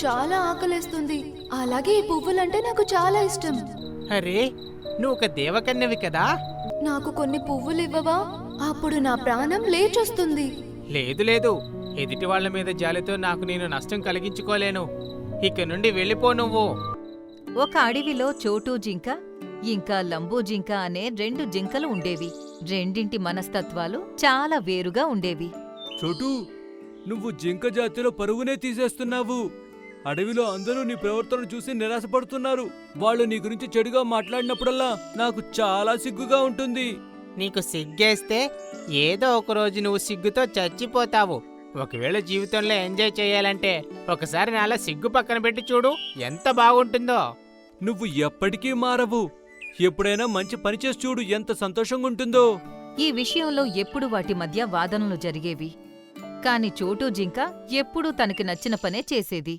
చాలా ఆకలేస్తుంది. అలాగే ఈ పువ్వులంటే నాకు చాలా ఇష్టం. అరే, నువ్వు ఒక దేవకన్యవి కదా? నాకు కొన్ని పువ్వులు ఇవ్వవా? అప్పుడు నా ప్రాణం లేచొస్తుంది. లేదు లేదు, ఎదుటి వాళ్ళ మీద జాలితో నాకు నేను నష్టం కలిగించుకోలేను. ఇక నుండి వెళ్ళిపో నువ్వు. ఒక అడవిలో చోటు జింక ఇంకా లంబూ జింక అనే 2 జింకలు ఉండేవి. రెండింటి మనస్తత్వాలు చాలా వేరుగా ఉండేవి. చోటు, నువ్వు జింక జాతిలో పరుగునే తీసేస్తున్నావు. అడవిలో అందరూ నీ ప్రవర్తన చూసి నిరాశపడుతున్నారు. వాళ్ళు నీ గురించి చెడుగా మాట్లాడినప్పుడల్లా నాకు చాలా సిగ్గుగా ఉంటుంది. నీకు సిగ్గేస్తే ఏదో ఒక రోజు నువ్వు సిగ్గుతో చచ్చిపోతావు. ఒకవేళ జీవితంలో ఎంజాయ్ చేయాలంటే ఒకసారి నాలా సిగ్గు పక్కన పెట్టి చూడు, ఎంత బాగుంటుందో. నువ్వు ఎప్పటికీ మారవు. ఎప్పుడైనా మంచి పని చేసి చూడు, ఎంత సంతోషంగా ఉంటుందో. ఈ విషయంలో ఎప్పుడు వాటి మధ్య వాదనలు జరిగేవి. కాని చోటు జింక ఎప్పుడూ తనకి నచ్చిన పనే చేసేది.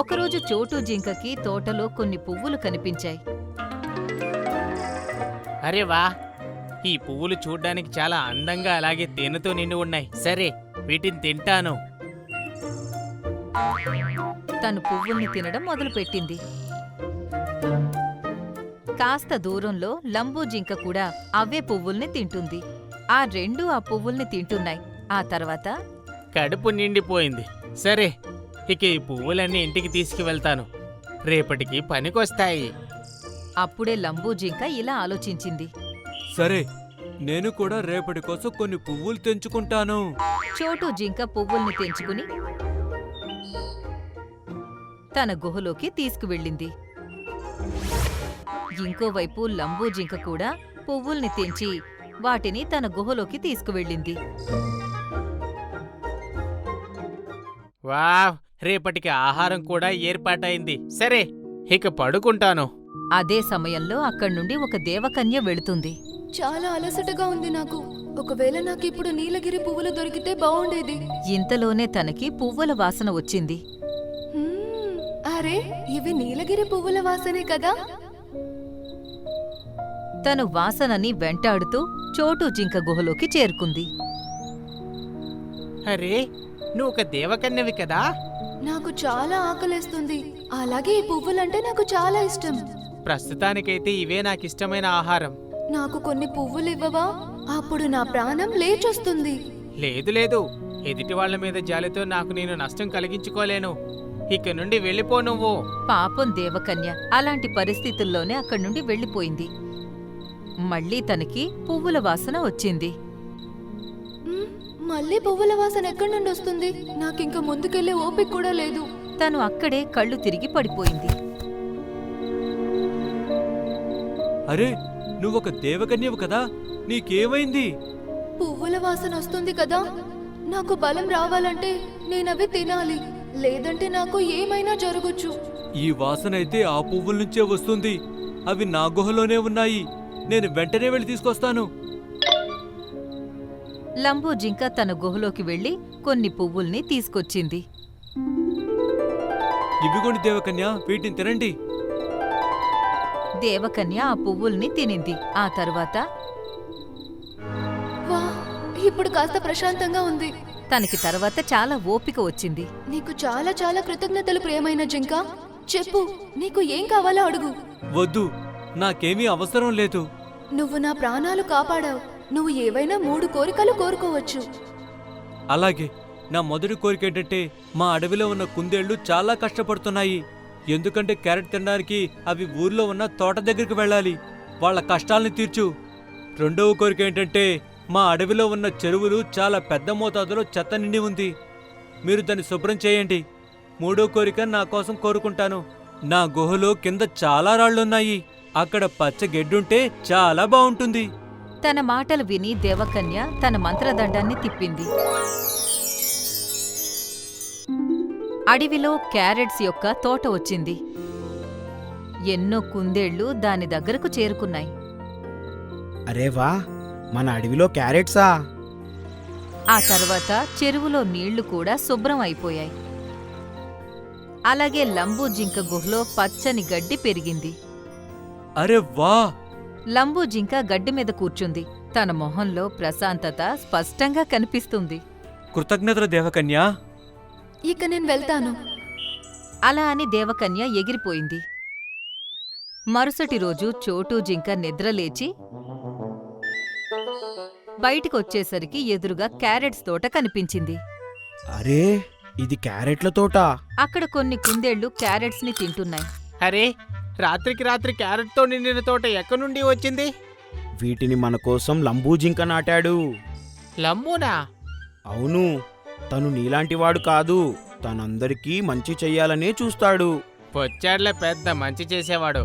ఒకరోజు చోటు జింకకి తోటలో కొన్ని పువ్వులు కనిపించాయి. అరే వా, ఈ పువ్వులు చూడ్డానికి చాలా అందంగా అలాగే తేనెతో నిండి ఉన్నాయి. సరే, వీటిని తింటాను. తను పువ్వుల్ని తినడం మొదలుపెట్టింది. కాస్త దూరంలో లంబూ జింక కూడా అవే పువ్వుల్ని తింటుంది. ఆ రెండూ ఆ పువ్వుల్ని తింటున్నాయి. ఆ తర్వాత కడుపు నిండిపోయింది. సరే, ఇక ఈ పువ్వులన్నీ ఇంటికి తీసుకువెళ్తాను. రేపటికి పనికొస్తాయి. అప్పుడే లంబూ జింక ఇలా ఆలోచించింది. సరే, నేను కూడా రేపటి కోసం కొన్ని పువ్వులు తెంచుకుంటాను. చోటు జింక పువ్వుల్ని తెంచుకుని తన గుహలోకి తీసుకువెళ్ళింది. ఇంకోవైపు లంబూ జింక కూడా పువ్వుల్ని తెంచి వాటిని తన గుహలోకి తీసుకువెళ్ళింది. వావ్, రేపటికి ఆహారం కూడా ఏర్పాటైంది. సరే, ఇక పడుకుంటాను. అదే సమయంలో అక్కడ్నుండి ఒక దేవకన్య వెళుతుంది. చాలా అలసటగా ఉంది నాకు. ఒకవేళ నాకిప్పుడు నీలగిరి పువ్వులు దొరికితే బాగుండేది. ఇంతలోనే తనకి పువ్వుల వాసన వచ్చింది. అరే, ఇవి నీలగిరి పువ్వుల వాసనే కదా? తను వాసనని వెంటాడుతూ చోటు జింక గుహలోకి చేరుకుంది. అరే, నువ్వు ఒక దేవకన్యవి కదా? నాకు చాలా ఆకలేస్తుంది. అలాగే ఈ పువ్వులంటే నాకు చాలా ఇష్టం. ప్రస్తుతానికైతే ఇవే నాకిష్టమైన ఆహారం. నాకు కొన్ని పువ్వులు ఇవ్వవా? అప్పుడు నా ప్రాణం లేచొస్తుంది. లేదు లేదు, ఎదుటి వాళ్ళ మీద జాలితో నాకు నేను నష్టం కలిగించుకోలేను. ఇక నుండి వెళ్ళిపో నువ్వు. పాపం దేవకన్య అలాంటి పరిస్థితుల్లోనే అక్కడ్నుండి వెళ్ళిపోయింది. మళ్ళీ తనకి పువ్వుల వాసన వచ్చింది. మళ్ళీ పువ్వుల వాసన ఎక్కడి నుండి వస్తుంది? నాకింక ముందుకెళ్లే ఓపిక కూడా లేదు. తను అక్కడే కళ్ళు తిరిగి పడిపోయింది. అరే, నువ్వొక దేవకన్యవు కదా? నీకేమైంది? పువ్వుల వాసన వస్తుంది కదా? నాకు బలం రావాలంటే నేనవి తినాలి, లేదంటే నాకు ఏమైనా జరగచ్చు. ఈ వాసనైతే ఆ పువ్వుల నుంచే వస్తుంది. అవి నా గుహలోనే ఉన్నాయి. నేను వెంటనే వెళ్ళి తీసుకొస్తాను. లంబూ జింక తన గుహలోకి వెళ్లి కొన్ని పువ్వుల్ని తీసుకొచ్చింది. ఇవిగోండి దేవకన్య, వీటిని తినండి. దేవకన్య ఆ పువ్వుల్ని తినింది. ఆ తరువాత వా, ఇప్పుడు కాస్త ప్రశాంతంగా ఉంది. తనకి తర్వాత చాలా ఓపిక వచ్చింది. నీకు చాలా చాలా కృతజ్ఞతలు ప్రియమైన జింక. చెప్పు, నీకు ఏం కావాలో అడుగు. వద్దు, నాకేమీ అవసరం లేదు. నువ్వు నా ప్రాణాలు కాపాడావు. నువ్వు ఏవైనా 3 కోరికలు కోరుకోవచ్చు. అలాగే, నా మొదటి కోరిక ఏంటంటే మా అడవిలో ఉన్న కుందేళ్లు చాలా కష్టపడుతున్నాయి. ఎందుకంటే క్యారెట్ తినడానికి అవి ఊర్లో ఉన్న తోట దగ్గరికి వెళ్ళాలి. వాళ్ళ కష్టాల్ని తీర్చు. రెండవ కోరిక ఏంటంటే మా అడవిలో ఉన్న చెరువులు చాలా పెద్ద మోతాదులో చెత్త నిండి ఉంది. మీరు దాన్ని శుభ్రం చేయండి. మూడో కోరిక నా కోసం కోరుకుంటాను. నా గుహలో కింద చాలా రాళ్లున్నాయి. అక్కడ పచ్చ గెడ్డుంటే చాలా బావుంటుంది. తన మాటలు విని దేవకన్య తన మంత్రదండాన్ని తిప్పింది. అడవిలో క్యారెట్స్ యొక్క తోట వచ్చింది. ఎన్నో కుందేళ్లు దాని దగ్గరకు చేరుకున్నాయి. అరే వా, మన అడవిలో క్యారెట్సా? ఆ తర్వాత చెరువులో నీళ్లు కూడా శుభ్రం అయిపోయాయి. అలాగే లంబూ జింక గుహలో పచ్చని గడ్డి పెరిగింది. అరే వా! లంబూ జింక గడ్డి మీద కూర్చుంది. తన మొహంలో ప్రశాంతత స్పష్టంగా కనిపిస్తుంది. కృతజ్ఞతలు దేవకన్యా. ఇక నేను వెళ్తాను. అలా అని దేవకన్య ఎగిరిపోయింది. మరుసటి రోజు చోటు జింక నిద్రలేచి బయటికొచ్చేసరికి ఎదురుగా క్యారెట్స్ తోట కనిపించింది. అరే ఇది క్యారెట్ల తోట. అక్కడ కొన్ని కుందేళ్లు క్యారెట్స్ ని తింటున్నాయి. అరే రాత్రికి రాత్రి క్యారెట్తో నిండిన తోట ఎక్కడి నుండి వచ్చింది? వీటిని మన కోసం లంబూ జింక నాటాడు. లంబూనా? అవును, తను నీలాంటివాడు కాదు. తనందరికీ మంచి చెయ్యాలనే చూస్తాడు. పొచ్చాడ్లే పెద్ద మంచి చేసేవాడు.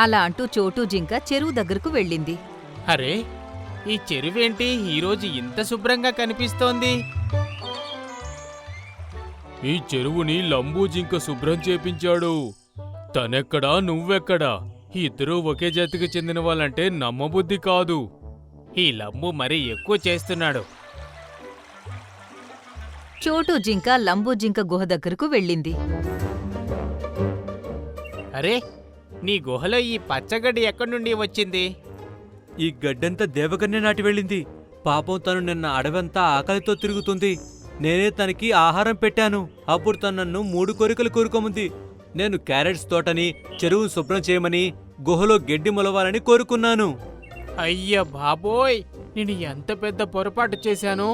అలా అంటూ చోటు జింక చెరువు దగ్గరకు వెళ్ళింది. అరే ఈ చెరువేంటి ఈరోజు ఇంత శుభ్రంగా కనిపిస్తోంది? ఈ చెరువుని లంబూ జింక శుభ్రం చేపించాడు. తనెక్కడా నువ్వెక్కడా? ఇద్దరూ ఒకే జాతికి చెందిన వాళ్ళంటే నమ్మబుద్ధి కాదు. ఈ లంబు మరీ ఎక్కువ చేస్తున్నాడు. చోటు జింక లంబూ జింక గుహ దగ్గరకు వెళ్ళింది. అరే నీ గుహలో ఈ పచ్చగడ్డి ఎక్కడి నుండి వచ్చింది? ఈ గడ్డంతా దేవకన్య నాటి వెళ్ళింది. పాపం తను నిన్న అడవంతా ఆకలితో తిరుగుతుంది. నేనే తనకి ఆహారం పెట్టాను. అప్పుడు తను నన్ను 3 కోరికలు కోరుకోముంది. నేను క్యారెట్స్ తోటని, చెరువు శుభ్రం చేయమని, గుహలో గడ్డి మొలవాలని కోరుకున్నాను. అయ్య బాబోయ్, నేను ఎంత పెద్ద పొరపాటు చేశాను.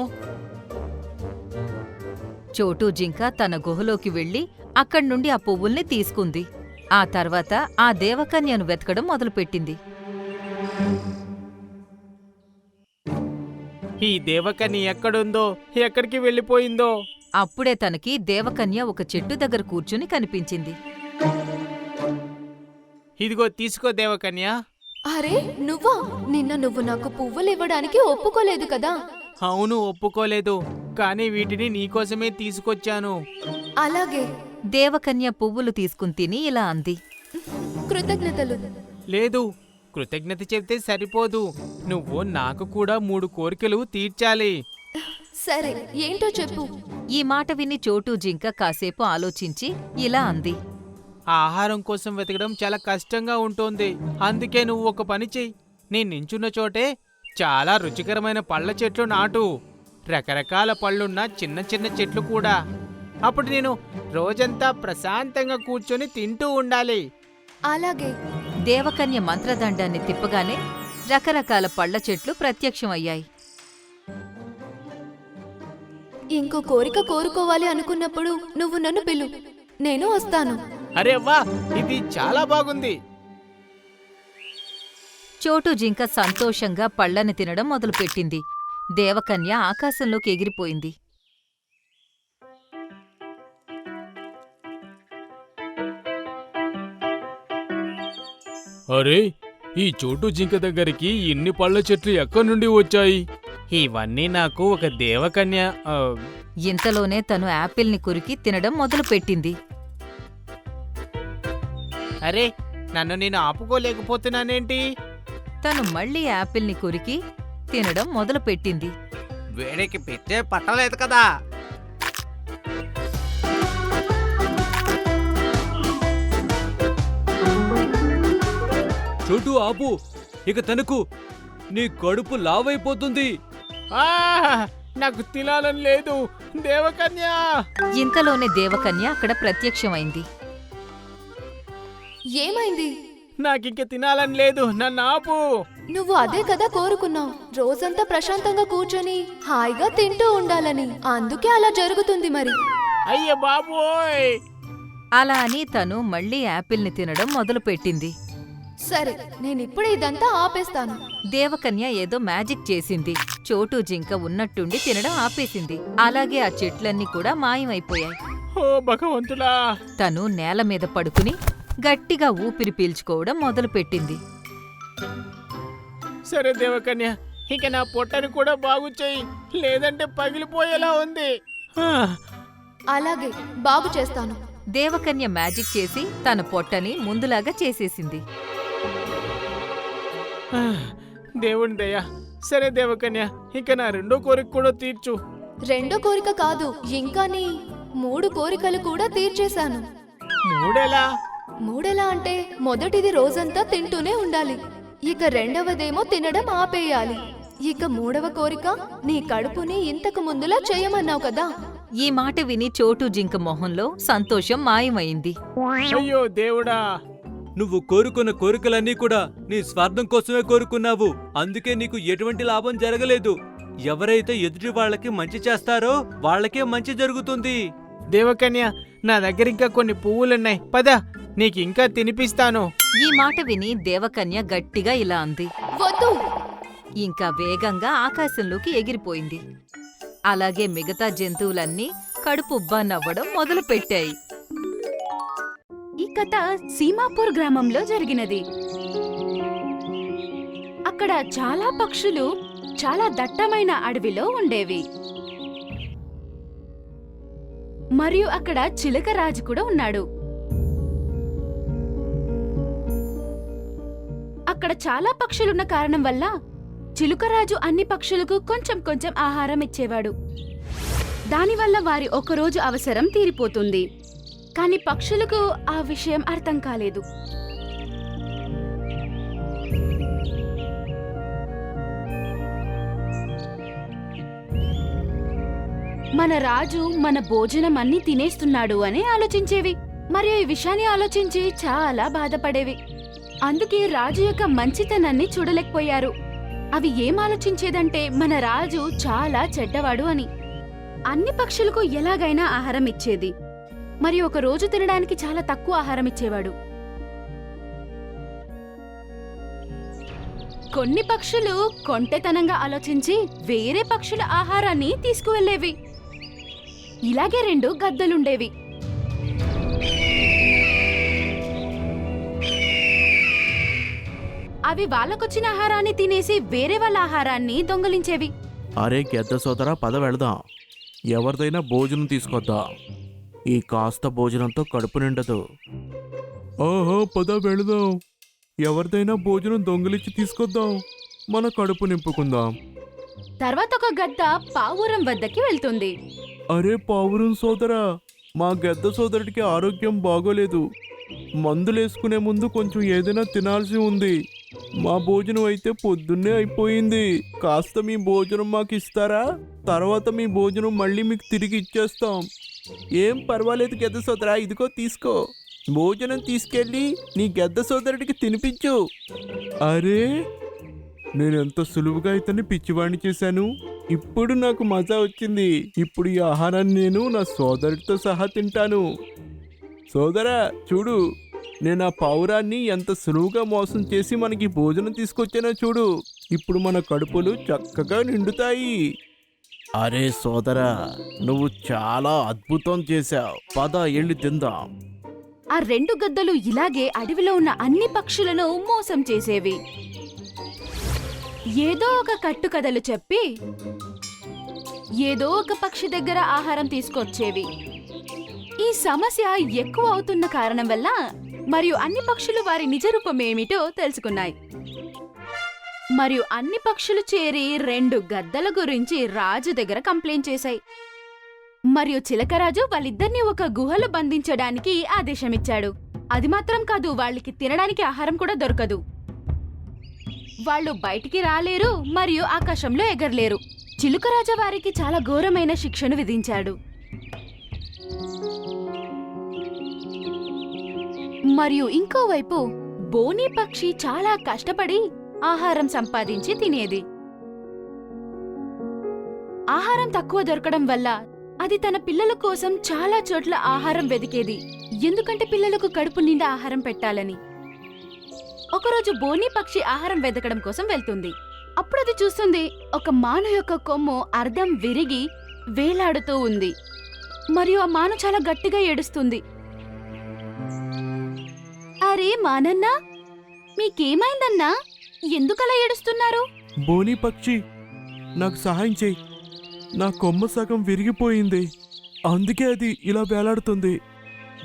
చోటు జింక తన గుహలోకి వెళ్లి అక్కడ్నుండి ఆ పువ్వుల్ని తీసుకుంది. ఆ తర్వాత ఆ దేవకన్యను వెతకడం మొదలుపెట్టింది. ఈ దేవకని ఎక్కడుందో, ఎక్కడికి వెళ్ళిపోయిందో? అప్పుడే తనకి దేవకన్య ఒక చెట్టు దగ్గర కూర్చుని కనిపించింది. ఇదిగో తీసుకో దేవకన్య. అరే నువ్వా? నిన్న నువ్వు నాకు పువ్వులు ఇవ్వడానికి ఒప్పుకోలేదు కదా? అవును ఒప్పుకోలేదు, కానీ వీటిని నీకోసమే తీసుకొచ్చాను. అలాగే. దేవకన్య పువ్వులు తీసుకుని తిని ఇలా అంది. కృతజ్ఞతలు. లేదు, కృతజ్ఞత చెప్తే సరిపోదు. నువ్వు నాకు కూడా 3 కోరికలు తీర్చాలి. సరే ఏంటో చెప్పు. ఈ మాట విని చోటు జింక కాసేపు ఆలోచించి ఇలా అంది. ఆహారం కోసం వెతకడం చాలా కష్టంగా ఉంటుంది. అందుకే నువ్వు ఒక పని చెయ్యి. నేను నించున్న చోటే చాలా రుచికరమైన పళ్ళ చెట్లు నాటు. రకరకాల పళ్ళున్న చిన్న చిన్న చెట్లు కూడా. అప్పుడు నేను రోజంతా ప్రశాంతంగా కూర్చొని తింటూ ఉండాలి. అలాగే. దేవకన్య మంత్రదండాన్ని తిప్పగానే రకరకాల పళ్ళ చెట్లు ప్రత్యక్షమయ్యాయి. ఇంకో కోరిక కోరుకోవాలి అనుకున్నప్పుడు నువ్వు నన్ను పిలు, నేను వస్తాను. అరే వా, ఇది చాలా బాగుంది. చోటు జింక సంతోషంగా పళ్ళని తినడం మొదలుపెట్టింది. దేవకన్య ఆకాశంలోకి ఎగిరిపోయింది. అరే ఈ చోటు జింక దగ్గరికి ఇన్ని పళ్ళ చెట్లు ఎక్కడి నుండి వచ్చాయి? ఇవన్నీ నాకు ఒక దేవకన్య ఇంతలోనే తను యాపిల్ని కొరికి తినడం మొదలుపెట్టింది. అరే నన్ను నేను ఆపుకోలేకపోతున్నానేంటి? తను మళ్ళీ యాపిల్ని కొరికి తినడం మొదలుపెట్టింది. వేడికి పెట్టే పట్టలేదు కదా. చోటు ఆపు, ఇక తనకు నీ కడుపు లావైపోతుంది. ఆ నాకు తినాలని లేదు దేవకన్య. ఇంతలోనే దేవకన్య అక్కడ ప్రత్యక్షమైంది. ఏమైంది? నాకింక తినాలని లేదు, నన్ను ఆపు. నువ్వు అదే కదా కోరుకున్నావు, రోజంతా ప్రశాంతంగా కూర్చొని హాయిగా తింటూ ఉండాలని. అందుకే అలా జరుగుతుంది మరి. అయ్య బాబోయ్. అలా అని తను మళ్ళీ యాపిల్ని తినడం మొదలుపెట్టింది. సరే నేనిప్పుడే ఇదంతా ఆపేస్తాను. దేవకన్య ఏదో మ్యాజిక్ చేసింది. చోటు జింక ఉన్నట్టుండి తినడం ఆపేసింది. అలాగే ఆ చెట్లన్నీ కూడా మాయమైపోయాయి. ఓ భగవంతుడా. తను నేల మీద పడుకుని గట్టిగా ఊపిరి పీల్చుకోవడం మొదలుపెట్టింది. సరే దేవకన్య, ఇక నా పొట్టని కూడా బాగు చెయ్యి, లేదంటే పగిలిపోయేలా ఉంది. అలాగే బాగు చేస్తాను. దేవకన్య మ్యాజిక్ చేసి తన పొట్టని ముందులాగా చేసేసింది. దేవుని దయ. సరే దేవకన్య, ఇక నా 2వ కోరిక కూడా తీర్చు. రెండో కోరిక కాదు, ఇంకా నీ 3 కోరికలు కూడా తీర్చేశాను. 3 మూడెలా అంటే మొదటిది రోజంతా తింటూనే ఉండాలి. ఇక రెండవదేమో తినడం ఆపేయాలి. ఇక మూడవ కోరిక, నీ కడుపుని ఇంతకు ముందులా చేయమన్నావు కదా. ఈ మాట విని చోటు జింక మొహంలో సంతోషం మాయమైంది. అయ్యో దేవుడా! నువ్వు కోరుకున్న కోరికలన్నీ కూడా నీ స్వార్థం కోసమే కోరుకున్నావు. అందుకే నీకు ఎటువంటి లాభం జరగలేదు. ఎవరైతే ఎదుటి వాళ్ళకి మంచి చేస్తారో వాళ్ళకే మంచి జరుగుతుంది. దేవకన్య, నా దగ్గర ఇంకా కొన్ని పువ్వులున్నాయి, పద నీకింకా తినిపిస్తాను. ఈ మాట విని దేవకన్య గట్టిగా ఇలా అంది. వద్దు. ఇంకా వేగంగా ఆకాశంలోకి ఎగిరిపోయింది. అలాగే మిగతా జంతువులన్నీ కడుపుబ్బా నవ్వడం మొదలుపెట్టాయి. ఈ కథ సీమాపూర్ గ్రామంలో జరిగినది. అక్కడ చాలా పక్షులు చాలా దట్టమైన అడవిలో ఉండేవి. మరియు అక్కడ చిలక రాజు కూడా ఉన్నాడు. అక్కడ చాలా పక్షులున్న కారణం వల్ల చిలుకరాజు అన్ని పక్షులకు కొంచెం కొంచెం ఆహారం ఇచ్చేవాడు. దానివల్ల వారి ఒకరోజు అవసరం తీరిపోతుంది. కాని పక్షులకు ఆ విషయం అర్థం కాలేదు. మన రాజు మన భోజనం అన్ని తినేస్తున్నాడు అని ఆలోచించేవి. మరియు ఈ విషయాన్ని ఆలోచించి చాలా బాధపడేవి. అందుకే రాజు యొక్క మంచితనాన్ని చూడలేకపోయారు. అవి ఏం ఆలోచించేదంటే మన రాజు చాలా చెడ్డవాడు అని. అన్ని పక్షులకు ఎలాగైనా ఆహారం ఇచ్చేది. మరి ఒక రోజు తినడానికి చాలా తక్కువ ఆహారం ఇచ్చేవాడు. కొన్ని పక్షులు కొంటెతనంగా ఆలోచించి వేరే పక్షుల ఆహారాన్ని తీసుకువెళ్లేవి. ఇలాగే 2 గద్దలుండేవి. అవి వాళ్ళకొచ్చిన ఆహారాన్ని తినేసి వేరే వాళ్ళ ఆహారాన్ని దొంగలించేవి. అరే గెద్ద సోదరా, పద వెళదాం. ఎవరిదైనా భోజనం తీసుకొద్దాం. ఈ కాస్త భోజనంతో కడుపు నిండదు. ఓహో, పద వెళదాం. ఎవరిదైనా భోజనం దొంగిలించి తీసుకొద్దాం. మన కడుపు నింపుకుందాం. తర్వాత ఒక గద్ద పావురం వద్దకి వెళ్తుంది. అరే పావురం సోదరా, మా గెద్ద సోదరుడికి ఆరోగ్యం బాగోలేదు. మందులేసుకునే ముందు కొంచెం ఏదైనా తినాల్సి ఉంది. మా భోజనం అయితే పొద్దున్నే అయిపోయింది. కాస్త మీ భోజనం మాకు ఇస్తారా? తర్వాత మీ భోజనం మళ్ళీ మీకు తిరిగి ఇచ్చేస్తాం. ఏం పర్వాలేదు గెద్ద సోదరా, ఇదిగో తీసుకో. భోజనం తీసుకెళ్ళి నీ గెద్ద సోదరుడికి తినిపించు. అరే, నేనెంత సులువుగా ఇతన్ని పిచ్చివాణ్ణి చేశాను. ఇప్పుడు నాకు మజా వచ్చింది. ఇప్పుడు ఈ ఆహారాన్ని నేను నా సోదరుడితో సహా తింటాను. సోదరా చూడు, నేను ఆ పావురాన్ని ఎంత సులువుగా మోసం చేసి మనకి భోజనం తీసుకొచ్చానో చూడు. ఇప్పుడు మన కడుపులు చక్కగా నిండుతాయి. అరే సోదరా, నువ్వు చాలా అద్భుతం చేశావు. పద ఎళ్ళి తిందాం. ఆ 2 గద్దలు ఇలాగే అడవిలో ఉన్న అన్ని పక్షులను మోసం చేసేవి. ఏదో ఒక కట్టుకథలు చెప్పి ఏదో ఒక పక్షి దగ్గర ఆహారం తీసుకొచ్చేవి. ఈ సమస్య ఎక్కువ అవుతున్న కారణం వల్ల మరియు అన్ని పక్షులు వారి నిజ రూపమేమిటో తెలుసుకున్నాయి. మరియు అన్ని పక్షులు చేరి 2 గద్దల గురించి రాజు దగ్గర కంప్లైంట్ చేశాయి. మరియు చిలకరాజు వాళ్ళిద్దరినీ ఒక గుహలో బంధించడానికి ఆదేశమిచ్చాడు. అది మాత్రం కాదు, వాళ్ళకి తినడానికి ఆహారం కూడా దొరకదు. వాళ్ళు బయటికి రాలేరు మరియు ఆకాశంలో ఎగరలేరు. చిలుకరాజు వారికి చాలా ఘోరమైన శిక్షను విధించాడు. మరియు ఇంకోవైపు బోనీ పక్షి చాలా కష్టపడి ఆహారం సంపాదించి తినేది. ఆహారం తక్కువ దొరకడం వల్ల అది తన పిల్లల కోసం చాలా చోట్ల ఆహారం వెదికేది. ఎందుకంటే పిల్లలకు కడుపు నిండా ఆహారం పెట్టాలని. ఒకరోజు బోనీ పక్షి ఆహారం వెదకడం కోసం వెళ్తుంది. అప్పుడు అది చూస్తుంది, ఒక మాను యొక్క కొమ్ము అర్ధం విరిగి వేలాడుతూ ఉంది. మరియు ఆ మాను చాలా గట్టిగా ఏడుస్తుంది. అరే మానన్నా, మీకేమైందన్నా? ఎందుకలా ఏడుస్తున్నారు? బోనీ పక్షి, నాకు సహాయం చేయి. నా కొమ్మ సగం విరిగిపోయింది. అందుకే అది ఇలా వేలాడుతుంది.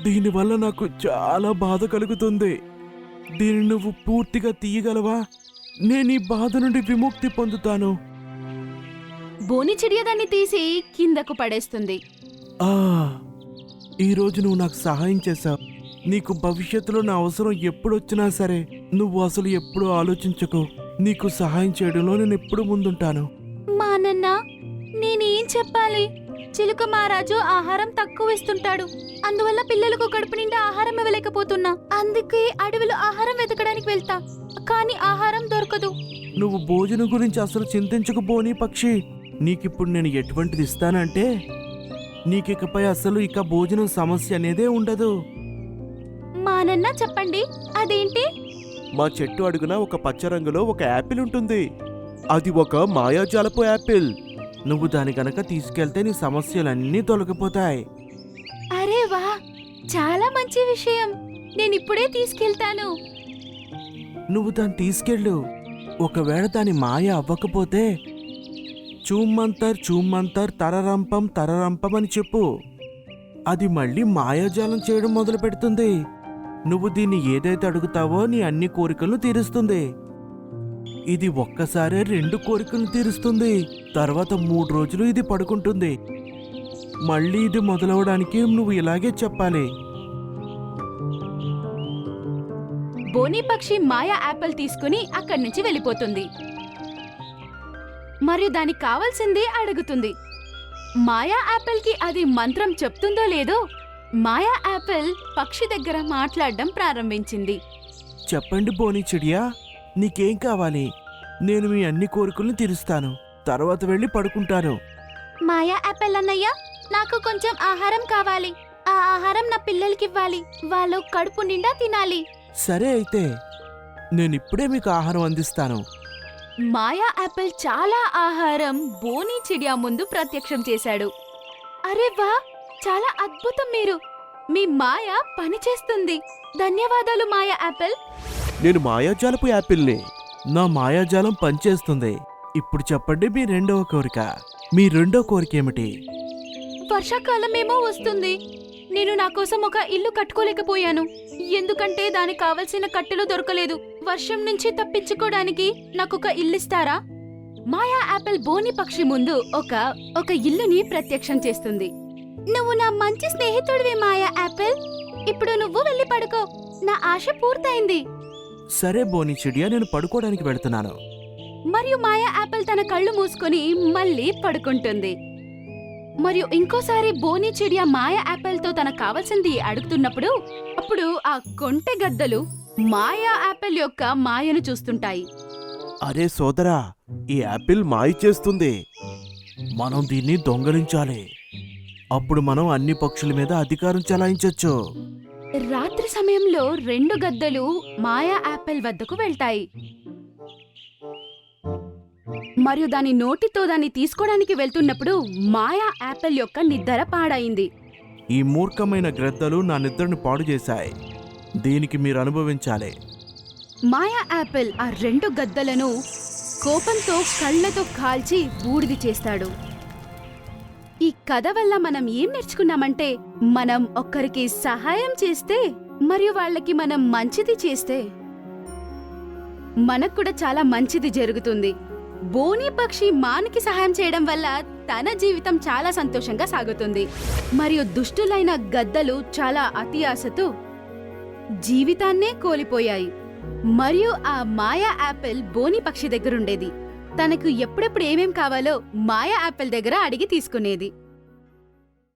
దీనివల్ల నాకు చాలా బాధ కలుగుతుంది. దీన్ని నువ్వు పూర్తిగా తీయగలవా? నేను ఈ బాధ నుండి విముక్తి పొందుతాను. బోని చిడియ దాన్ని తీసి కిందకు పడేస్తుంది. ఈరోజు నువ్వు నాకు సహాయం చేశావు. నీకు భవిష్యత్తులో నా అవసరం ఎప్పుడొచ్చినా సరే నువ్వు అసలు ఎప్పుడూ ఆలోచించకు. నీకు సహాయం చేయడంలో నేను ఎప్పుడు ముందుంటాను. మా నాన్న నేనేం చెప్పాలి? చిలుక మహారాజు ఆహారం తక్కువ ఇస్తుంటాడు. అందువల్ల పిల్లలకు కడుపు నిండా ఆహారం ఇవ్వలేకపోతున్నా. అందుకే అడవిలో ఆహారం వెతకడానికి వెళ్తా, కానీ ఆహారం దొరకదు. నువ్వు భోజనం గురించి అసలు చింతించకు బోని పక్షి. నీకిప్పుడు నేను ఎటువంటిది ఇస్తానంటే నీకికపై అసలు ఇక భోజనం సమస్య అనేదే ఉండదు. మా నాన్న చెప్పండి, అదేంటి? మా చెట్టు అడుగున ఒక పచ్చ రంగులో ఒక యాపిల్ ఉంటుంది. అది ఒక మాయాజాలపు యాపిల్. నువ్వు దాని గనక తీసుకెళ్తే నీ సమస్యలన్నీ తొలగిపోతాయి. అరే వా, చాలా మంచి విషయం. నేను ఇప్పుడే తీసుకెళ్తాను. నువ్వు దాన్ని తీసుకెళ్ళు. ఒకవేళ దాని మాయ అవ్వకపోతే చూమ్మంతర్ తరరంపం అని చెప్పు. అది మళ్ళీ మాయాజాలం చేయడం మొదలు పెడుతుంది. నువ్వు దీన్ని ఏదైతే అడుగుతావో నీ అన్ని కోరికలను తీరుస్తుంది. ఇది ఒక్కసారే 2 కోరికలను తీరుస్తుంది. తర్వాత 3 రోజులు ఇది పడుకుంటుంది. మళ్ళీ ఇది మొదలవడానికి నువ్వు ఇలాగే చెప్పాలి. బోని పక్షి మాయా యాపిల్ తీసుకుని అక్కడి నుంచి వెళ్ళిపోతుంది మరియు దానికి కావాల్సింది అడుగుతుంది. మాయా యాపిల్ కి అది మంత్రం చెప్తుందో లేదో మాయా యాపిల్ పక్షి దగ్గర మాట్లాడడం ప్రారంభించింది. చెప్పండి బోని చిడియా, నీకేం కావాలి? నేను మీ అన్ని కోరికలను తీరుస్తాను. తర్వాత వెళ్ళి పడుకుంటాను. మాయా యాపిల్ అన్నయ్య, నాకు కొంచెం ఆహారం కావాలి. ఆ ఆహారం నా పిల్లలకివ్వాలి. వాళ్ళు కడుపు నిండా తినాలి. సరే అయితే నేనిప్పుడే మీకు ఆహారం అందిస్తాను. మాయా యాపిల్ చాలా ఆహారం బోని చిడియా ముందు ప్రత్యక్షం చేశాడు. అరే వా, చాలా అద్భుతం! మీ మాయ పనిచేస్తుంది. ధన్యవాదాలు మాయా యాపిల్. నేను మాయాజాలపు యాపిల్ని. నా మాయాజాలం పనిచేస్తుంది. ఇప్పుడు చెప్పండి మీ రెండవ కోరిక. మీ రెండో కోరిక ఏమిటి? వర్షాకాలం ఏమో వస్తుంది. నేను నా కోసం ఒక ఇల్లు కట్టుకోలేకపోయాను, ఎందుకంటే దానికి కావలసిన కట్టెలు దొరకలేదు. వర్షం నుంచి తప్పించుకోవడానికి నాకొక ఇల్లిస్తారా? మాయా యాపిల్ బోని పక్షి ముందు ఒక ఇల్లుని ప్రత్యక్షం చేస్తుంది. నువ్వు నా మంచి స్నేహితుడివి మాయా యాపిల్. ఇప్పుడు నువ్వు వెళ్ళి పడుకో. నా ఆశ పూర్తయింది. సరే బోని చిడియా, నేను పడుకోవడానికి వెళ్తున్నాను. మరియు మాయా యాపిల్ తన కళ్ళు మూసుకొని మళ్ళీ పడుకుంటుంది. మరియు ఇంకోసారి బోని చిడియా మాయా యాపిల్ తో తనకు కావాల్సింది అడుగుతున్నప్పుడు అప్పుడు ఆ కొంటె గద్దలు మాయా యాపిల్ యొక్క మాయను చూస్తుంటాయి. అరే సోదరా, ఈ యాపిల్ మాయ చేస్తుంది. మనం దీన్ని దొంగలించాలి. అప్పుడు మనం అన్ని పక్షుల మీద అధికారం చెలాయించొచ్చు. రాత్రి సమయంలో 2 గద్దలు మాయా యాపిల్ వద్దకు వెళ్తాయి మరియు దాని నోటితో దాన్ని తీసుకోవడానికి వెళ్తున్నప్పుడు మాయా యాపిల్ యొక్క నిద్ర పాడైంది. ఈ మూర్ఖమైన గ్రద్దలు నా నిద్రను పాడు చేశాయి. దీనికి మీరు అనుభవించాలి. మాయా యాపిల్ ఆ 2 గద్దలను కోపంతో కళ్ళతో కాల్చి బూడిది చేస్తాడు. ఈ కథ వల్ల మనం ఏం నేర్చుకున్నామంటే, మనం ఒక్కరికి సహాయం చేస్తే మరియు వాళ్ళకి మనం మంచిది చేస్తే మనకు కూడా చాలా మంచిది జరుగుతుంది. బోని పక్షి మానికి సహాయం చేయడం వల్ల తన జీవితం చాలా సంతోషంగా సాగుతుంది మరియు దుష్టులైన గద్దలు చాలా అతి ఆశతో జీవితాన్నే కోల్పోయాయి. మరియు ఆ మాయా యాపిల్ బోని పక్షి దగ్గరుండేది. తనకు ఎప్పుడెప్పుడు ఏమేం కావాలో మాయా యాపిల్ దగ్గర అడిగి తీసుకునేది.